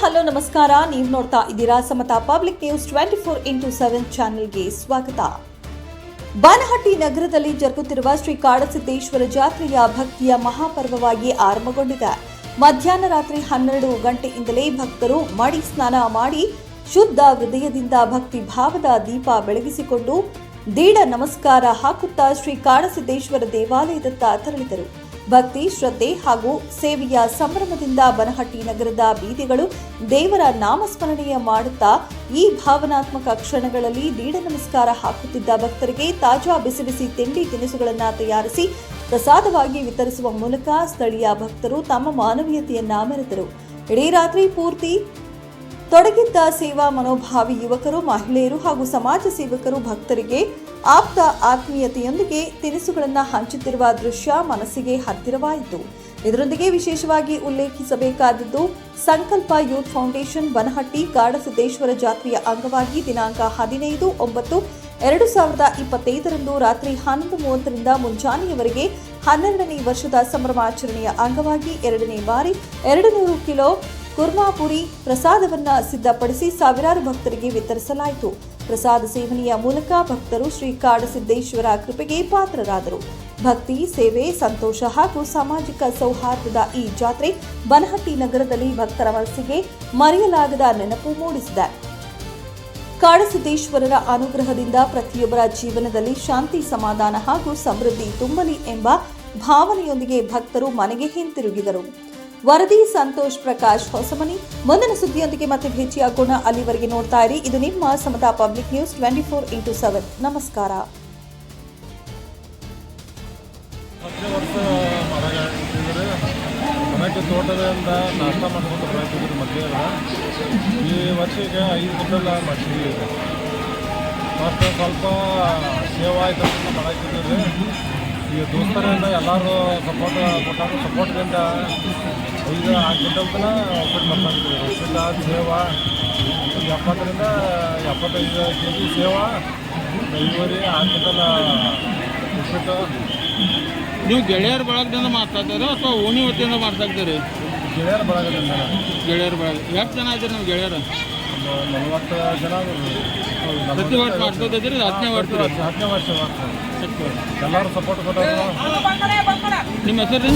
Hello ನಮಸ್ಕಾರ. ನೀವು ನೋಡ್ತಾ ಇದ್ದೀರಾ ಸಮತಾ ಪಬ್ಲಿಕ್ ನ್ಯೂಸ್ 24x7 ಚಾನೆಲ್ಗೆ ಸ್ವಾಗತ. ಬಾನಹಟ್ಟಿ ನಗರದಲ್ಲಿ ಜರುಗುತ್ತಿರುವ ಶ್ರೀ ಕಾಡಸಿದ್ದೇಶ್ವರ ಜಾತ್ರೆಯ ಭಕ್ತಿಯ ಮಹಾಪರ್ವವಾಗಿ ಆರಂಭಗೊಂಡಿದೆ. ಮಧ್ಯಾಹ್ನ ರಾತ್ರಿ 12 ಗಂಟೆಯಿಂದಲೇ ಭಕ್ತರು ಮಡಿ ಸ್ನಾನ ಮಾಡಿ ಶುದ್ಧ ಹೃದಯದಿಂದ ಭಕ್ತಿ ಭಾವದ ದೀಪ ಬೆಳಗಿಸಿಕೊಂಡು ದೀಡ ನಮಸ್ಕಾರ ಹಾಕುತ್ತಾ ಶ್ರೀ ಕಾಡಸಿದ್ದೇಶ್ವರ ದೇವಾಲಯದತ್ತ ತೆರಳಿದರು. ಭಕ್ತಿ, ಶ್ರದ್ಧೆ ಹಾಗೂ ಸೇವೆಯ ಸಂಭ್ರಮದಿಂದ ಬನಹಟ್ಟಿ ನಗರದ ಬೀದಿಗಳು ದೇವರ ನಾಮಸ್ಮರಣೆಯ ಮಾಡುತ್ತಾ ಈ ಭಾವನಾತ್ಮಕ ಕ್ಷಣಗಳಲ್ಲಿ ದೀಡ ನಮಸ್ಕಾರ ಹಾಕುತ್ತಿದ್ದ ಭಕ್ತರಿಗೆ ತಾಜಾ ಬಿಸಿ ಬಿಸಿ ತಿಂಡಿ ತಿನಿಸುಗಳನ್ನು ತಯಾರಿಸಿ ಪ್ರಸಾದವಾಗಿ ವಿತರಿಸುವ ಮೂಲಕ ಸ್ಥಳೀಯ ಭಕ್ತರು ತಮ್ಮ ಮಾನವೀಯತೆಯನ್ನ ಮೆರೆದರು. ಇಡೀ ರಾತ್ರಿ ಪೂರ್ತಿ ತೊಡಗಿದ್ದ ಸೇವಾ ಮನೋಭಾವಿ ಯುವಕರು, ಮಹಿಳೆಯರು ಹಾಗೂ ಸಮಾಜ ಸೇವಕರು ಭಕ್ತರಿಗೆ ಆಪ್ತ ಆತ್ಮೀಯತೆಯೊಂದಿಗೆ ತಿನಿಸುಗಳನ್ನು ಹಂಚುತ್ತಿರುವ ದೃಶ್ಯ ಮನಸ್ಸಿಗೆ ಹತ್ತಿರವಾಯಿತು. ಇದರೊಂದಿಗೆ ವಿಶೇಷವಾಗಿ ಉಲ್ಲೇಖಿಸಬೇಕಾದದ್ದು, ಸಂಕಲ್ಪ ಯೂತ್ ಫೌಂಡೇಶನ್ ಬನಹಟ್ಟಿ ಕಾಡಸಿದ್ದೇಶ್ವರ ಜಾತ್ರೆಯ ಅಂಗವಾಗಿ ದಿನಾಂಕ 15/2025 ರಾತ್ರಿ 11:30ರಿಂದ ಮುಂಜಾನೆಯವರೆಗೆ 12ನೇ ವರ್ಷದ ಸಂಭ್ರಮಾಚರಣೆಯ ಅಂಗವಾಗಿ 2ನೇ ಬಾರಿ 200 ಕಿಲೋ ಕುರ್ಮಾಪುರಿ ಪ್ರಸಾದವನ್ನು ಸಿದ್ಧಪಡಿಸಿ ಸಾವಿರಾರು ಭಕ್ತರಿಗೆ ವಿತರಿಸಲಾಯಿತು. ಪ್ರಸಾದ ಸೇವನೆಯ ಮೂಲಕ ಭಕ್ತರು ಶ್ರೀ ಕಾಡಸಿದ್ದೇಶ್ವರ ಕೃಪೆಗೆ ಪಾತ್ರರಾದರು. ಭಕ್ತಿ, ಸೇವೆ, ಸಂತೋಷ ಹಾಗೂ ಸಾಮಾಜಿಕ ಸೌಹಾರ್ದದ ಈ ಜಾತ್ರೆ ಬನಹಟ್ಟಿ ನಗರದಲ್ಲಿ ಭಕ್ತರ ಮನಸ್ಸಿಗೆ ಮರೆಯಲಾಗದ ನೆನಪು ಮೂಡಿಸಿದೆ. ಕಾಡಸಿದ್ದೇಶ್ವರರ ಅನುಗ್ರಹದಿಂದ ಪ್ರತಿಯೊಬ್ಬರ ಜೀವನದಲ್ಲಿ ಶಾಂತಿ, ಸಮಾಧಾನ ಹಾಗೂ ಸಮೃದ್ಧಿ ತುಂಬಲಿ ಎಂಬ ಭಾವನೆಯೊಂದಿಗೆ ಭಕ್ತರು ಮನೆಗೆ ಹಿಂತಿರುಗಿದರು. ವರದಿ ಸಂತೋಷ್ ಪ್ರಕಾಶ್ ಹೊಸಮನಿ. ಮುಂದಿನ ಸುದ್ದಿಯೊಂದಿಗೆ ಮತ್ತೆ ಭೇಟಿಯಾಗೋಣ. ಅಲ್ಲಿವರೆಗೆ ನೋಡ್ತಾ ಇರಿ, ಇದು ನಿಮ್ಮ ಸಮತಾ ಪಬ್ಲಿಕ್ ನ್ಯೂಸ್ 24x7. ನಮಸ್ಕಾರ. ಮನೆಗೆ ತೋಟದಿಂದ ನಾಷ್ಟ ಮಾಡ್ಕೊಂಡು ಬರ್ತಿದ್ರು ಮಧ್ಯಾಹ್ನ. ಈ ವರ್ಷಕ್ಕೆ 5 ಕ್ವಿಂಟಲ್ ಮಾಡ್ತಿದ್ದೀವಿ. ಮತ್ತು ಸ್ವಲ್ಪ ಸೇವಾ ಐಟಮ್ಸ್ ಮಾಡಾಕಿದ್ದೀವಿ. ಈ ದೋಸ್ತರಿಂದ ಎಲ್ಲರೂ ಸಪೋರ್ಟ್ ಕೊಟ್ಟಾಗ ಸಪೋರ್ಟ್ದಿಂದ 5-6 ಕ್ವಿಂಟಲ್ ಒಪ್ಪಿಟ್ಟು ಮಾಡ್ತಾಯಿದ್ದೀವಿ. ಉಪ್ಪಿಟ್ಟು, ಸೇವಾ 70ರಿಂದ 75 kg ಸೇವಾ, 5-6 ಕ್ವಿಂಟಲ್ ಉಪ್ಪಿಟ್ಟು. ನೀವು ಗೆಳೆಯರ ಬಳಗದಿಂದ ಮಾಡ್ತಾ ಇದ್ದೀರಾ ಅಥವಾ ಓಣಿ ವತಿಯಿಂದ ಮಾಡ್ತಾ ಇದ್ದೀರಿ? ಗೆಳೆಯರ ಬಳಗದಿಂದ. ಗೆಳೆಯರ ಬಳಗ ಎಷ್ಟು ಜನ ಇದ್ದೀರಿ ನೀವು ಗೆಳೆಯರು? 40 ಜನ. ಪ್ರತಿ ವರ್ಷ ಮಾಡ್ತಾ ಇದ್ದೀರಿ? 10ನೇ ವರ್ಷ ಮಾಡ್ತೀವಿ. ಎಲ್ಲರೂ ಸಪೋರ್ಟ್ ಕೊಟ್ಟರು. ನಿಮ್ಮ ಹೆಸರು?